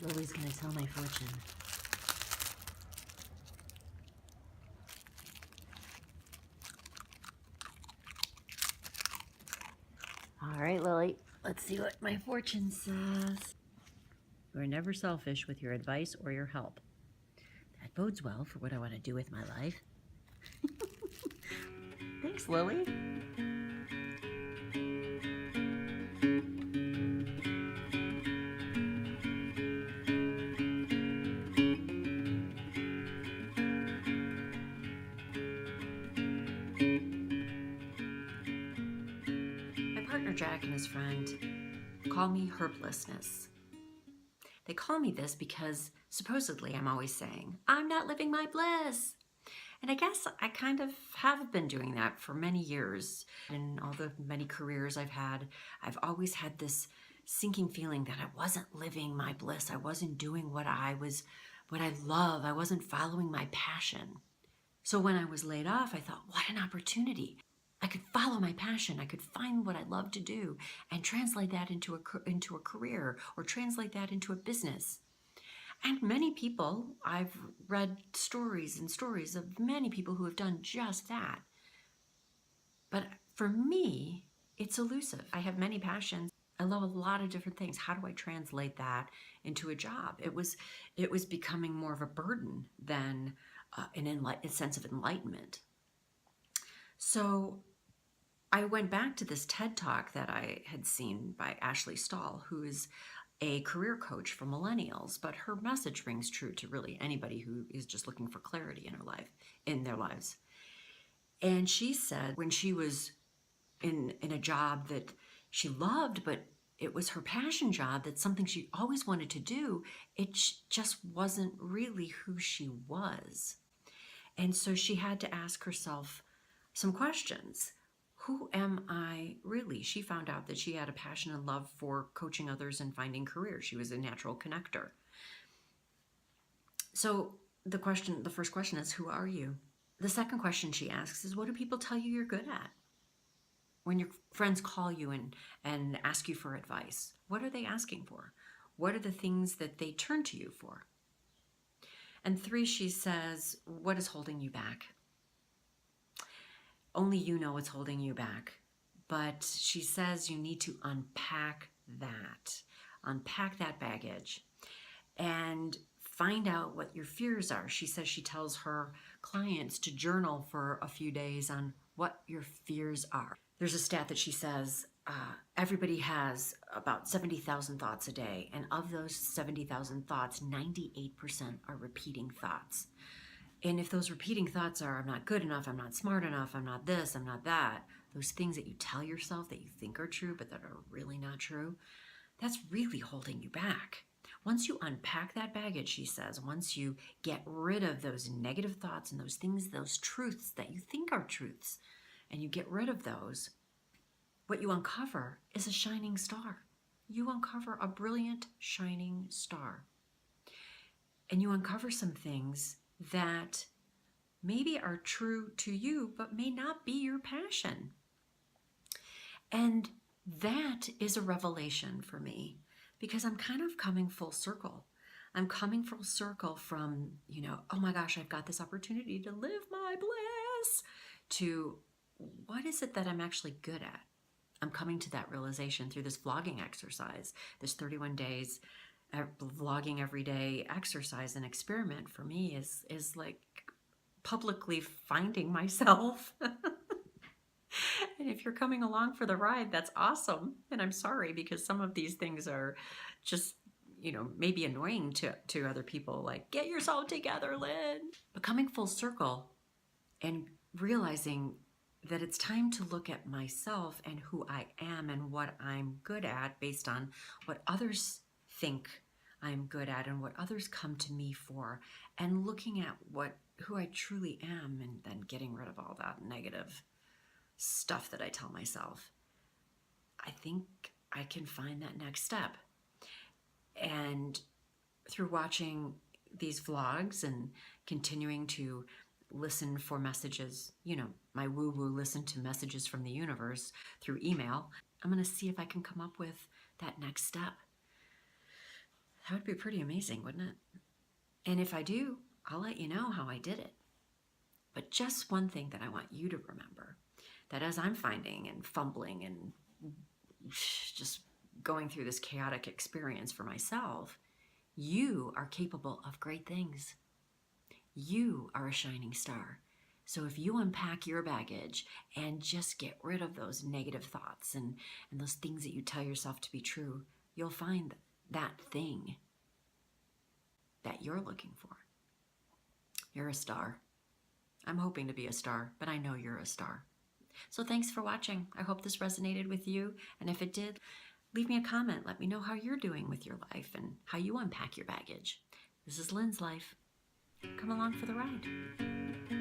Lily's gonna tell my fortune. All right, Lily, let's see what my fortune says. You are never selfish with your advice or your help. That bodes well for what I want to do with my life. Thanks, Lily. My partner Jack and his friend call me herblessness. They call me this because supposedly I'm always saying, I'm not living my bliss. And I guess I kind of have been doing that for many years. In all the many careers I've had, I've always had this sinking feeling that I wasn't living my bliss. I wasn't doing what I love. I wasn't following my passion. So when I was laid off, I thought, what an opportunity. I could follow my passion. I could find what I love to do and translate that into a career, or translate that into a business. And many people, I've read stories and stories of many people who have done just that. But for me, it's elusive. I have many passions. I love a lot of different things. How do I translate that into a job? It was becoming more of a burden than a sense of enlightenment. So I went back to this TED Talk that I had seen by Ashley Stahl, who is a career coach for millennials, but her message rings true to really anybody who is just looking for clarity in their lives. And she said when she was in a job that she loved, but it was her passion job, that's something she always wanted to do, it just wasn't really who she was. And so she had to ask herself some questions. Who am I really? She found out that she had a passion and love for coaching others and finding careers. She was a natural connector. So the first question is, who are you? The second question she asks is, what do people tell you you're good at? When your friends call you and ask you for advice, what are they asking for? What are the things that they turn to you for? And 3, she says, what is holding you back? Only you know what's holding you back. But she says you need to unpack that baggage, and find out what your fears are. She says she tells her clients to journal for a few days on what your fears are. There's a stat that she says everybody has about 70,000 thoughts a day, and of those 70,000 thoughts, 98% are repeating thoughts. And if those repeating thoughts are, I'm not good enough, I'm not smart enough, I'm not this, I'm not that, those things that you tell yourself that you think are true but that are really not true, that's really holding you back. Once you unpack that baggage, she says, once you get rid of those negative thoughts and those things, those truths that you think are truths, and you get rid of those, what you uncover is a shining star. You uncover a brilliant, shining star. And you uncover some things that maybe are true to you, but may not be your passion. And that is a revelation for me, because I'm kind of coming full circle. I'm coming full circle from, oh my gosh, I've got this opportunity to live my bliss, to what is it that I'm actually good at? I'm coming to that realization through this vlogging exercise, this 31 days vlogging every day exercise and experiment for me is like publicly finding myself. And if you're coming along for the ride, that's awesome. And I'm sorry, because some of these things are just, maybe annoying to other people, like, get yourself together, Lynne. But coming full circle and realizing that it's time to look at myself and who I am and what I'm good at based on what others think I'm good at and what others come to me for, and looking at who I truly am, and then getting rid of all that negative stuff that I tell myself. I think I can find that next step. And through watching these vlogs and continuing to listen for messages, my woo-woo listen to messages from the universe through email, I'm going to see if I can come up with that next step. That would be pretty amazing, wouldn't it? And if I do, I'll let you know how I did it. But just one thing that I want you to remember, that as I'm finding and fumbling and just going through this chaotic experience for myself, you are capable of great things. You are a shining star. So if you unpack your baggage and just get rid of those negative thoughts and those things that you tell yourself to be true, you'll find that thing that you're looking for. You're a star. I'm hoping to be a star, but I know you're a star. So thanks for watching. I hope this resonated with you. And if it did, leave me a comment. Let me know how you're doing with your life and how you unpack your baggage. This is Lynne's life. Come along for the ride.